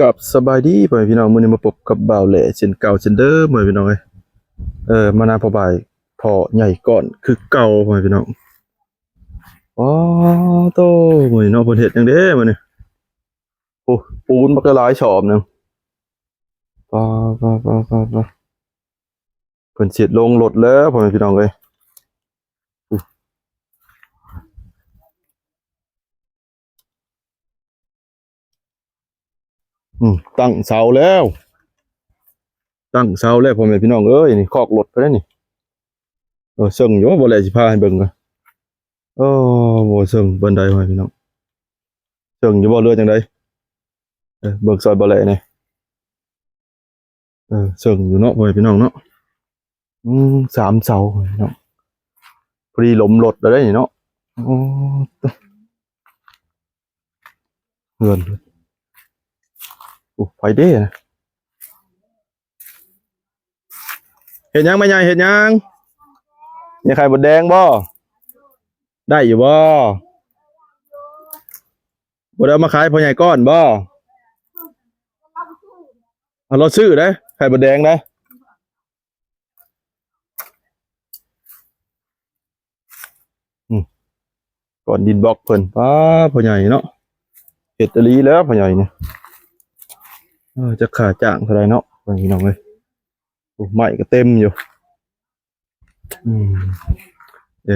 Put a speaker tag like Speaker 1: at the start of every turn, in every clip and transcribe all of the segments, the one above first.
Speaker 1: กับสบายดีพ่อแม่พี่น้องมื้อนี้มาพบกับบ่าวแหล่เช่นเก่าเช่นเดิมพ่อแม่พี่น้องมานาพ่อบ่ายพ่อใหญ่ก่อนคือเก่าพ่อแม่พี่น้องอ๋อโตมื้อนี้เนาะเพิ่นเฮ็ดจังได๋มื้อนี้โอ้ปูนบักหลายชอบหนึงปาเพิ่นสิลงรถแล้วพ่อแม่พี่น้องอู้ตั้งเสาแล้วตั้งเสาแล้วพ่อแม่พี่น้องนี่คอกรถไปแล้วนี่เซิงอยู่บ่แลสิพาให้เบิ่งก่อนบ่เซิงบันไดพ่อแม่พี่น้องเซิงอยู่บ่เรือจังไดเบิกซอยบ่แลนี่เซิงอยู่เนาะพ่อแม่พี่น้องเนาะสามเสาพ่อแม่พี่น้องพอดีหลมรถแล้วได้นี่เนาะอ๋อเฮือนโอ้ไฟเด้นะเฮ็ดหยังแม่ใหญ่เฮ็ดหยังมีไข่มดแดงบ่ได้อยู่บ่ได้เอามาขายพ่อใหญ่ก้อนบ่เอาเราซื้อได้ไข่มดแดงได้ก่อนดินบล็อกเพิ่นป้าพ่อใหญ่เนาะเฮ็ดอีหลีแล้วพ่อใหญ่เนี่ยจะค่าจ้างเท่าไหร่เนาะพ่อพี่น้องเอ้ยโอ้ไม้ก็เต็มอยู่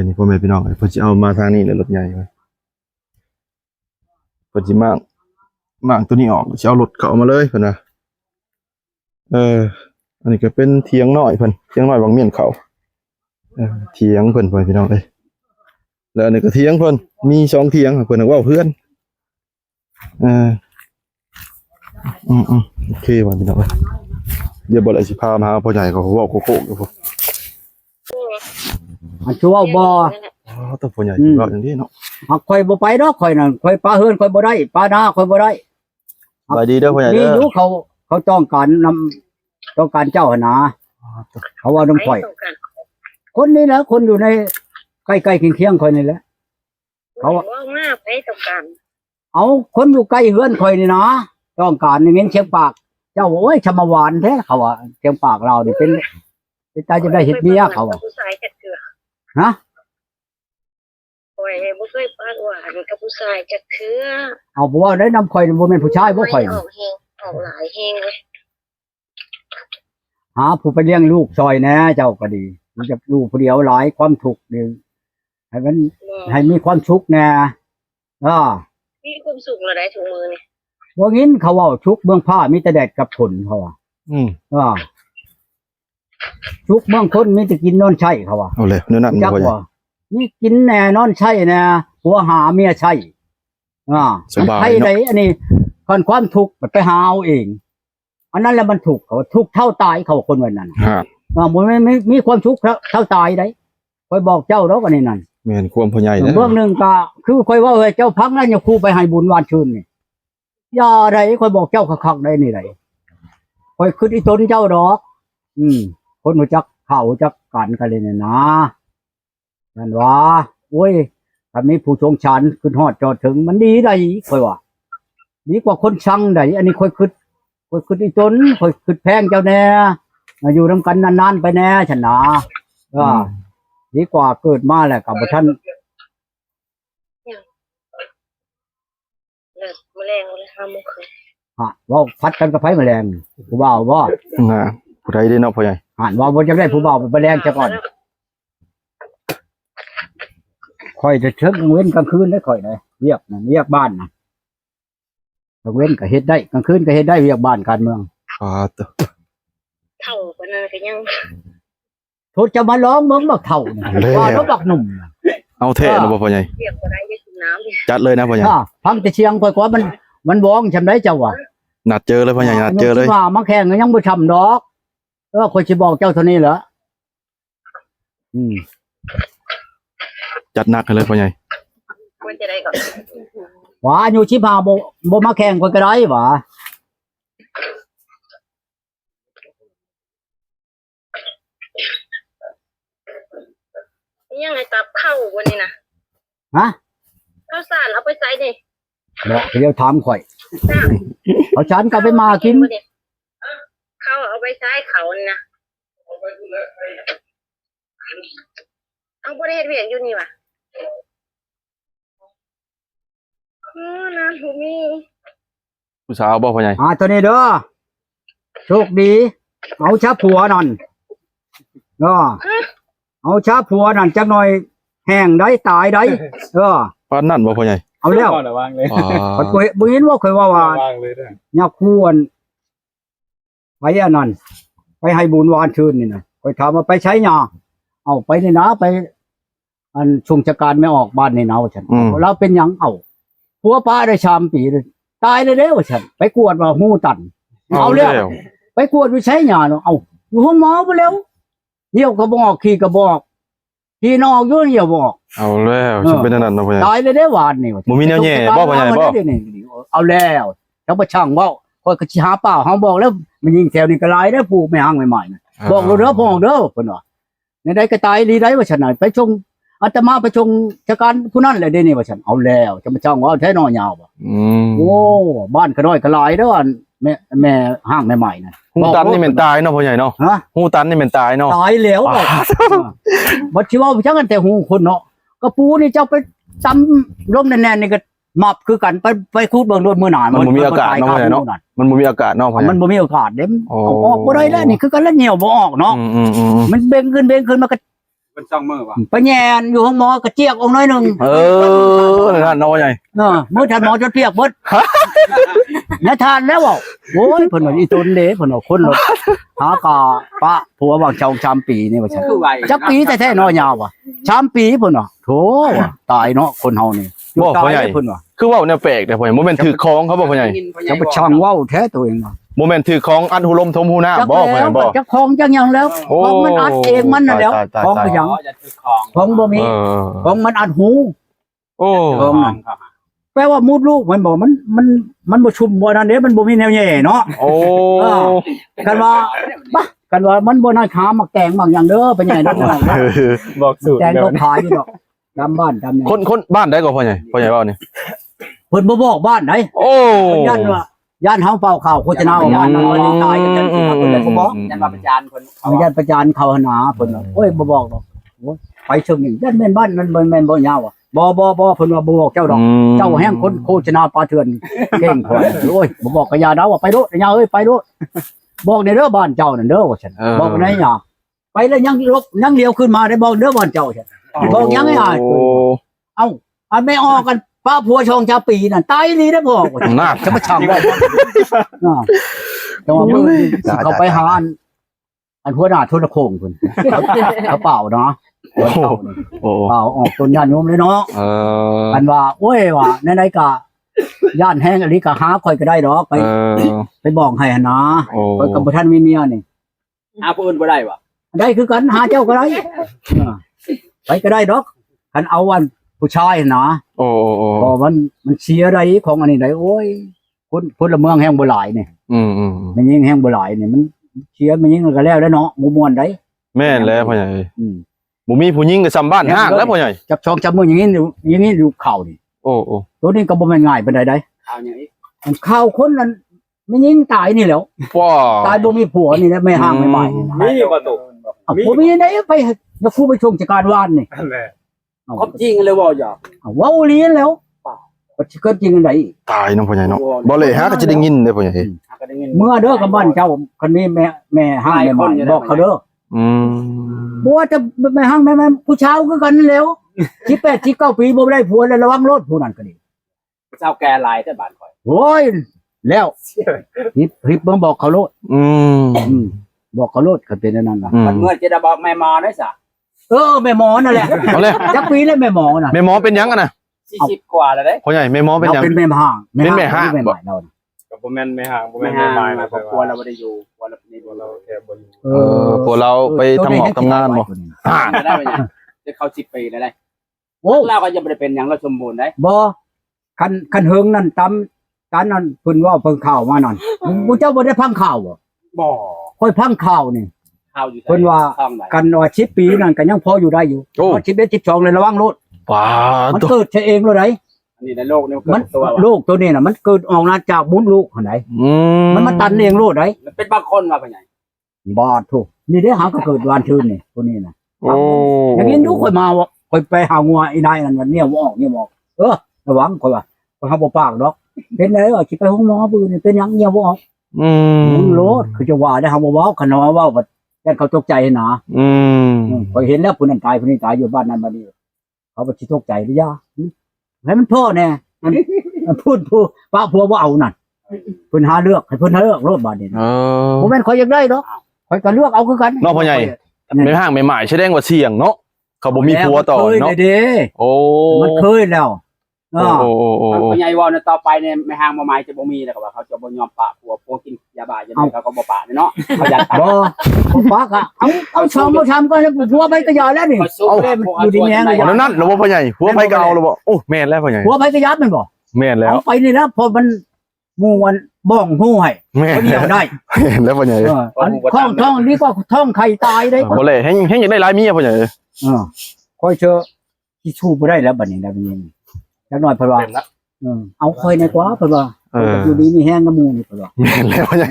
Speaker 1: นี่พ่อแม่พี่น้องเพิ่นสิเอามาทางนี้เลยรถใหญ่เพิ่นสิมางตัวนี้ออกสิเอารถเข้ามาเลยเพิ่นว่าอันนี้ก็เป็นเถียงน้อยเพิ่นเถียงน้อยบางเมียนเขาเถียงเพิ่นพ่อแม่พี่น้องเอ้ยแล้วอันนี้ก็เถียงเพิ่นมี2เถียงเพิ่นน่ะเว้าเพื่อนโอเคพ่อพี่น้องเอ้ยเดี๋ยวบ่ได้สิพามาหาพ่อใหญ่เขาเว้าโคกๆอยู่พุ่น
Speaker 2: อันชัวบ่
Speaker 1: แต่พ่อใหญ่เว้าจังซี่เนาะ
Speaker 2: ข่อยบ่ไปดอกข่อยนั่นข่อยปลาเฮือนข่อยบ่ได้ปลานาข่อยบ่ได้
Speaker 1: สบายดีเด้อพ่อใหญ่
Speaker 2: มี
Speaker 1: เด้อ
Speaker 2: อยู่เขาต้องการต้องการเจ้าหนนาเขาว่าน้ำข่อยคนนี้แหละคนอยู่ในใกล้ๆเคียงๆข่อยนี่แหละเขาว่า
Speaker 3: มาไปต้องการ
Speaker 2: เอาคนอยู่ใกล้เฮือนข่อยนี่นะต้องการนี่เงินเชียงปากเจ้าโอ้ยชมหวานแท้เขาว่าเชียงปากเรานี่เป็นตาจะได้เฮ็ดเมียเขาว่า
Speaker 3: ผู้ชายจัดเถื่อ
Speaker 2: ฮะ
Speaker 3: โอ้ยบ่เคยปากหวานกับผู้ชายจัดเถื่อ
Speaker 2: เอาบ่ว่าได้นำข่อยบ่แม่นผู้ชายบ่ข่อย
Speaker 3: ออกเฮงออกหลายเฮงเลย
Speaker 2: หาผู้ไปเลี้ยงลูกซอยแน่เจ้าก็ดีมันจะลูกผู้เดียวหลายความทุกข์นี่ให้มันให้มีความสุขแน่
Speaker 3: มีความสุขแล้วได้ถุงมือนี่
Speaker 2: บ่งินเขาเว้าชุกเมืองผ้ามีแต่แดดกับฝนเขาว่าชุกเมืองคนมีแต่กินนอนใช้เขาว่า
Speaker 1: เอาเลยเนื้อนั่น
Speaker 2: จักว่านี่กินแน่นอนใช้แน่หัวหาเมียใช้
Speaker 1: สบาย
Speaker 2: เนาะไดอันนี้ความทุกข์ไปหาเอาเองอันนั้นแหละมันทุกข์เขาทุกข์เท่าตายเขาคนวันนั้นบ่ไม่มีความทุกข์เท่าตายได้ค่อยบอกเจ้าดอกอันนี้นั่น
Speaker 1: แม่นความพ่อใหญ่นะ
Speaker 2: เรื่องนึงก็คือค่อยว่าเฮ้ยเจ้าพักนั้นอย่าครูไปให้บุญวานชื่นนี่อย่าได้ค่อยบอกเจ้าคักๆได้นี่ได้ค่อยคิดอีตนเจ้าดอกคนรู้จักเข้ารู้จักกันเลยเนี่ยนะนั่นว่าโอ้ยถ้ามีผู้ชงชันขึ้นฮอดจอดถึงมันดีได้ค่อยว่าดีกว่าคนชังได้อันนี้ค่อยคิดอีตนค่อยคิดแพงเจ้าแน่อยู่นำกันนานๆไปแน่ฉันนะดีกว่าเกิดมาแหละกับท่าน
Speaker 3: แมลงเลย5 โมงครึ่ง
Speaker 2: ว่าพัดกันกับไฟแมลงผู้บ่าวว่า
Speaker 1: ผู้ใดได้เนาะพ่อใหญ่
Speaker 2: ว่าบ่จะได้ผู้บ่าวเป็นแมลงซะก่อนค่อยจะเชิงเว้นกลางคืนได้ค่อยได้เรียกบ้านนะกลางเว้นก็เฮ็ดได้กลางคืนก็เฮ็ดได้เรียกบ้านการเมือง
Speaker 3: เท่าปานนั้นก็ยัง
Speaker 2: โทษจะมาร้องเมืองบักเท่าว่าเขาบักหนุ่ม
Speaker 1: เอาแท้นะพ่อใหญ่
Speaker 3: เรียกบ่ได้จะกินน้ำ
Speaker 1: จัดเลยนะพ่อใหญ่
Speaker 2: ฟังแต่เชียงค่อยกว่ามันบ้องจำได้เจ้าว่ะ
Speaker 1: นัดเจอเลยพ่อใหญ่นัดเจอเลย
Speaker 2: ว่ามาแข่งยังบ่ช้ำดอกค่อยสิบอกเจ้าเท่านี้เหรอ
Speaker 1: จัดหนักเลยพ่อใหญ่
Speaker 3: มันจะได้ก่อน
Speaker 2: ว่าอายุ15บ่มาแข่งค่อยก็ได้หว่า
Speaker 3: ยังไงตับเข้าวันนี้นะ
Speaker 2: ฮะ
Speaker 3: ข้าวสารเอาไปใส่ดิ
Speaker 2: บอกเดี๋ยวถามข่อย เอาฉันก็ไปมากิน
Speaker 3: เขาเอาไปใช้เขานะเอาประเทศเวียดอยู่นี่ว่ะน้ำหูมี
Speaker 1: ผู้สาวบ่พ่อใหญ่
Speaker 2: ตัวนี้เด้อโชคดี เอาชาผัวนั่นเอาชาผัวนั่นจักหน่อยแห้งได้ตายได้
Speaker 1: ปานนั่นบ่พ่อใหญ่
Speaker 2: เอาแล้ว
Speaker 4: วางเลย
Speaker 2: ข่อยบ่เห็นว่าข่อยว่า
Speaker 4: วางเลยนะ
Speaker 2: ยาคูอันไปอันนั้นไปให้บุญวานชื่นนี่นะข่อยถามว่าไปใช้ยาเอาไปนี่นะไป อันช่วงชะการไม่ออกบ้านนี่นะว่าฉันเราเป็นหยังเอาผัวป้าได้ชามปีเลยตายเลยเด้อว่าฉันไปกวดว่าหูตันเอาแล้วไปกวดไปใช้ยาเนาะเอาอยู่ห้องหมอไปแล้วเหี่ยวก็บอกขี่ก็บอกขี่นอกอยู่เหี่ยวบอก
Speaker 1: เอาแล้วสิเป็นอันนั้นเนาะพ่อใหญ่
Speaker 2: ตายเลยได้หวานนี่
Speaker 1: บ่มีแนวแย่บ่พ่อใหญ่บ่
Speaker 2: เอาแล้วจังบ่ช่างเว้าคอยก็สิหาเปล่าเฮาบอกแล้วมันยิงแถวนี้ก็หลายเด้อผู้ไม่ห่างใหม่ๆน่ะบอกเด้อพ่อเด้อเพิ่นว่าในใดก็ตายดีได้ว่าฉันน่ะไปชงอาตมาไปชงชะการผู้นั้นแหละเด้นี่ว่าฉันเอาแล้วจะมาช่างเว้าแท้น้อยยาวบ่โอ้บ้านก็น้อยก็หลายเด้อแม่ห่างใหม่ๆน่ะ
Speaker 1: หูตันนี่แม่นตายเนาะพ่อใหญ่เนาะ
Speaker 2: ฮะ
Speaker 1: หูตันนี่แม่นตายเนาะ
Speaker 2: ตายแล้วบอกบ่สิเว้าจังกันแต่หูคนเนาะกระปูนี่เจ้าไปจำลมแน่นๆนี่ก็มับคือกันไปคูดเบิ่งรถมื้อหน้า
Speaker 1: มันบ่มีอากาศเนาะพ่อใหญ่เนาะมันบ่มีอากาศเนาะพ่อใหญ่
Speaker 2: มันบ่มีโอกาสเด้เอาออกบ่ได้แล้วนี่คือกันแล้วเหนียวบ่ออกเนาะมันเบ่งขึ้นมันก็
Speaker 4: เป็นช่องมือป่ะ
Speaker 2: ไปแย่นอยู่ห้องหมอกระเจียกออกหน่อยนึง
Speaker 1: นั่นเนาะพ่อใหญ่
Speaker 2: มื้อทันหมอจนเปียกเบิดเนี่ยทานแล้วบ่โอ้ยเพิ่นว่าอีตนเด้เพิ่นว่าคนรถหากะปะผัวว่าเจ้าชามปีนี่ว่าซั่น
Speaker 4: คือไว
Speaker 2: จักปีแท้ๆน้อยยาวว่ะชามปีเพิ่นว่าโธ่ตายเนาะคนเฮานี่ตายเพิ่นว่า
Speaker 1: คือเว้าแนวแปลกแต่พ่อใหญ่บ่แม่นถือของเขาบ่พ่อใหญ่
Speaker 2: จะไปช่างเว้าแท้ตัวเองว่ะ
Speaker 1: บ่แม่นถือของอันหูลมทมหูหน้าบ่พ่อใหญ่บ่
Speaker 2: จักของจังหยังแล้วของมันอัดเองมันน่ะแล้วของก็หยัง
Speaker 4: จะถือของ
Speaker 2: ของบ่มีของมันอัดหู
Speaker 1: โอ้
Speaker 2: ของนั่นแปลว่ามูดลูกมันบอกมันบ่ชุ่มบ่นั่นเด้มันบ่มีแนวแย่เนาะ
Speaker 1: โอ้
Speaker 2: กันว่ากันว่ามันบ่น่าขามาแกงบางอย่างเด้อไปใหญ่นั่นน่ะ
Speaker 4: บอกสูตร
Speaker 2: แกงก็ขายอยู่ดอกตามบ้านตามนี่
Speaker 1: คนบ้านได้ก็พ่อใหญ่เว้านี่
Speaker 2: เพิ่นบ่บอกบ้านไหน
Speaker 1: โอ้
Speaker 2: ย่านว่าย่านเฮาเป่าข่าวโฆษณาออกมานั่นมันตายกันจังซี่เพิ่นเลยบ่บอก
Speaker 4: ยันมาประจานคน
Speaker 2: เอาย่านประจานเขาหนาเพิ่นว่าโอ้ยบ่บอกดอกโอ้ยไปเชิงนี่ย่านแม่นบ้านนั้นแม่นบ่ยาวอ่ะบ่เพิ่นว่าบ่บอกเจ้าดอก เจ้าแห่งคนโฆษณาปลาเถื่อนเก่งข่อยโอ้ยบ่บอกกะยาดาวว่าไปโลดยาเอ้ยไปโลดบอกในเด้อบ้านเจ้านั่นเด้อว่าฉันบอกในหยาไปแล้วยังลบยังเลี้ยวขึ้นมาได้บอกเด้อบ้านเจ้าฉันบอกยังไงเอ้าอันไม่ออกกันป้าผัวชองชาปีนั่นตายลีได้บอกว่า
Speaker 1: น่า
Speaker 2: จะมาช่างได้แต่ว่ามื้อเขาไปหาอันหัวหน้าโทรโคงเพิ่นเขาเปล่าเนาะ
Speaker 1: โอ้
Speaker 2: เปล่าออกต้นญาติโยมเลยเนาะ อันว่าโอ้ยว่าไหนๆก็ย่านแห้งอันนี้ก็หาข่อยก็ได้ดอกไปบอกให้หั่นนะข่อยก็บ่ทันมีเมียนี่
Speaker 4: ผู้อื่นบ่ได้ป่ะ
Speaker 2: ได้คือกันหาเจ้าก็ได้ไปก็ได้ดอกคันเอาวันผู้ชายหั่นนะ
Speaker 1: โอ้
Speaker 2: พอมันเสียได้ของอันนี้ได้โอ้ยคนละเมืองแห่งบ่หลายนี่มันยิงแห่งบ่หลายนี่มันเสียมันยิงก็แล้วเนาะบ่ม่วนได้
Speaker 1: แม่นแล้วพ่อใหญ่บ่มีผู้หญิงก็ซ้ำบ้านห้างแล้วพ่อใหญ่
Speaker 2: จับช่องจับมืออย่างนี้อยู่เข่านี่
Speaker 1: โอ้
Speaker 2: ตัวนี้ก็บ่แม่นง่ายปานใดได้
Speaker 4: เอาอย่างนี้
Speaker 2: มันข่าวคนนั้นมันยิงตายนี่แหล้ว
Speaker 1: ว้า
Speaker 2: ตายบ่มีผัวนี่แหละไม่ห่างไม่หมายนี่นะ
Speaker 4: มีประตู
Speaker 2: ผมมีไหนไปจะคู่ไปชงจักรวาลนี่
Speaker 4: นั่นแหละครบจริงเลยว่าหยอก
Speaker 2: ว้าวลีนแล้วก็สิเกิดจริงอันใด
Speaker 1: ตายน้องพ่อใหญ่เนาะบ่เลยฮะก็จะได้ยินเด้อพ่อใหญ่
Speaker 4: ก็ได้เงิน
Speaker 2: เมื่อเด้อกับบ้านเจ้าคันนี้แม่ห้างแม่หมายบอกเขาเด้อบ่ว่าจะแม่ห้างแม่ผู้ชาวคือกันนั่นแหล้ว18 19ปีบ่ได้ผัวแล้วระวังรถผู้นั้นก็ดี
Speaker 4: เจ้าแกลายแต่บ้านข่อย
Speaker 2: โอ้ยแล้วฮิปเบิ่งบอกเขาโลดบอกเขาโลดก็เป็นอันนั้นล่ะ
Speaker 4: มันเมื่อจะได้บอกแม่มาได้ซะ
Speaker 2: แม่หมอนั่นแหละ
Speaker 1: เอาเลย
Speaker 2: จักปีแล้วแม่หมอน่ะ
Speaker 1: แม่หมอเป็นหยังกันน่ะ
Speaker 4: 40กว่าแล้วเด้
Speaker 1: พ่อใหญ่แม่หมอเป็นหยัง
Speaker 2: เราเป็นแม่ห้าง
Speaker 1: เป็นแม่ห้าง
Speaker 2: แม่หมายเราน่ะ
Speaker 5: กับบ่แม่นไม่ห่างบ่
Speaker 4: แม่
Speaker 5: แม่น
Speaker 4: มา
Speaker 5: ไม่ไม้นะ
Speaker 4: ครอบครัวเราบ่ได้อยู่ครัวเราในบ่
Speaker 5: เรา
Speaker 4: เรา
Speaker 5: แค่บ่อยู่
Speaker 1: พวกเราไปทำหมอกทำงานบ่
Speaker 4: ได้ไปยังจะเข้า10ปีแล้วได้
Speaker 2: โอ้
Speaker 4: เราก็ยังบ่ได้เป็นหยังเราสมบูรณ์ได้
Speaker 2: บ่คันเฮิงนั่นตำกันนั่นเพิ่นว่าเพิ่งข่าวมานั่นมึงเจ้าบ่ได้พังข่าวบ่
Speaker 4: บ่
Speaker 2: ค่อยพังข่าวนี่
Speaker 4: ข้าวอยู่
Speaker 2: เพิ่นว่า
Speaker 4: ช่องไหน
Speaker 2: กันว่า10ปีนั่นก็ยังพออยู่ได้อยู่พอ11 12เลยระวังรถ
Speaker 1: ว้า
Speaker 2: มัน
Speaker 1: ตัว
Speaker 2: เกิดใช่เองเลยได
Speaker 4: อันนี้ในโลกนี่
Speaker 2: มั
Speaker 4: มัน นตัว
Speaker 2: ลูกตัวนี้น่ะมันเกิดออกมาจากบุญลูกหั่นไหน มันมาตันเองโลดไหน
Speaker 4: มันเป็นบางคนว่าเป็นไง
Speaker 2: บาดถูกนี่ได้หาก็เกิดวันชื่นนี่ตัวนี้น่ะ
Speaker 1: โอ้
Speaker 2: อย่างนี้ดูค่อยมาว่าค่อยไปหางัวไอ้นายนั่นวันเนี่ยว่าออกเนี่ยบอกระวังค่อยว่าค่อยเฮาบ่ปากดอกเป็นไงว่าสิไปห้องหมอปืนนี่เป็นหยังเนี่ยบ่ออก โลดคือจะว่าได้เฮาบ่เว้าคันว่าเว้าบัดยันเขาตกใจนะข่อยเห็นแล้วผู้นั้นตายผู้นี้ตายอยู่บ้านนั้นบัดนี้เขาบ่สิตกใจหรือย่าให้มันพ่อแน่มันพูดผู้ป้าผัวบ่เอานั่นเพิ่นหาเลือกให้เพิ่นหาเลือกโลดบัดนี้บ่แม่นข่อยอยากได้ดอกข่อยก็เลือกเอาคือกัน
Speaker 1: เนาะพ่อใหญ่ไม่ห่างไม่หมายแสดงว่าเสี่ยงเนาะเขาบ่มีผัวต่อเนาะ
Speaker 2: เด้
Speaker 1: โอ้
Speaker 2: มันเคยแล้ว
Speaker 1: โอ้โอ้
Speaker 4: คนใหญ่วอลต่อไปเนี่ยไม่ห่างบ่ไม้จะบ่มีแล้วก็ว่าเขาจะบ่ยอมปะผัวกินยาบ้าจังได๋เขาก็บ่ปะเนาะเขาอยากตาย
Speaker 2: บ่ปากอ่ะเอาชอมบ่ทำก็ผัวไปก็อย่าแล้วนี่
Speaker 4: เอา
Speaker 2: อยู่ดีแฮง
Speaker 1: แล้วนั่นแล้วบ่พ่อใหญ่ผัวไปก็เอาแล้วบ่โอ้แม่นแล้วพ่อใหญ่
Speaker 2: ผัวไปก็ยัดมันบ่
Speaker 1: แม่นแล้ว
Speaker 2: เอาไปนี่นะพอมันหมู่มันบ้องหู้ให้
Speaker 1: แม่น
Speaker 2: เขาเดียวได้
Speaker 1: แม่นแล้วพ่อใหญ่
Speaker 2: ท้องนี่ก็ท้องไข่ตายได้
Speaker 1: บ่เลยแฮงอยากได้หลายเมียพ่อใหญ่
Speaker 2: ค่อยเชอที่ชูบ่ได้แล้วบัดนี้นะเป็นยังจักหน่อยเพิ่นว่าเอาค่อยในกว่าเพิ่นว่าอยู่ดีนี่แห้งน้ำมูนี่เพิ่นว่า
Speaker 1: แม่นแล้วพ่อใหญ่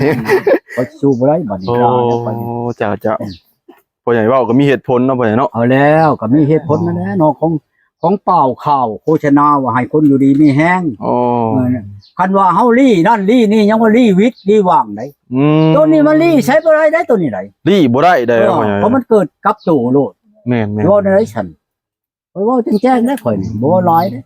Speaker 2: ค่อยชูบ่ได้บัดนี้
Speaker 1: โอ้
Speaker 2: ได้แล้ว
Speaker 1: จ้าจ้าพ่อใหญ่เว้าก็มีเหตุผลเนาะพ่อใหญ่เนาะ
Speaker 2: เอาแล้วก็มีเหตุผลนั่นแหละเนาะของเปล่าข่าวโฆษณาว่าให้คนอยู่ดีมีแห้ง
Speaker 1: โอ้
Speaker 2: คันว่าเฮาลี่นั่นลี่นี่ยังว่าลี่วิทย์ลี่ว่างได้ตัวนี้มันลี่ใช้บ่ได้ได้ตัวนี้ได้
Speaker 1: รีบ่ได้ได้พ่อใหญ่
Speaker 2: เพราะมันเกิดกับตัวโลด
Speaker 1: แม่นแม่น
Speaker 2: โลดได้ฉันเพราะว่าแจ้งได้ข่อยนี่บ่หลายเด้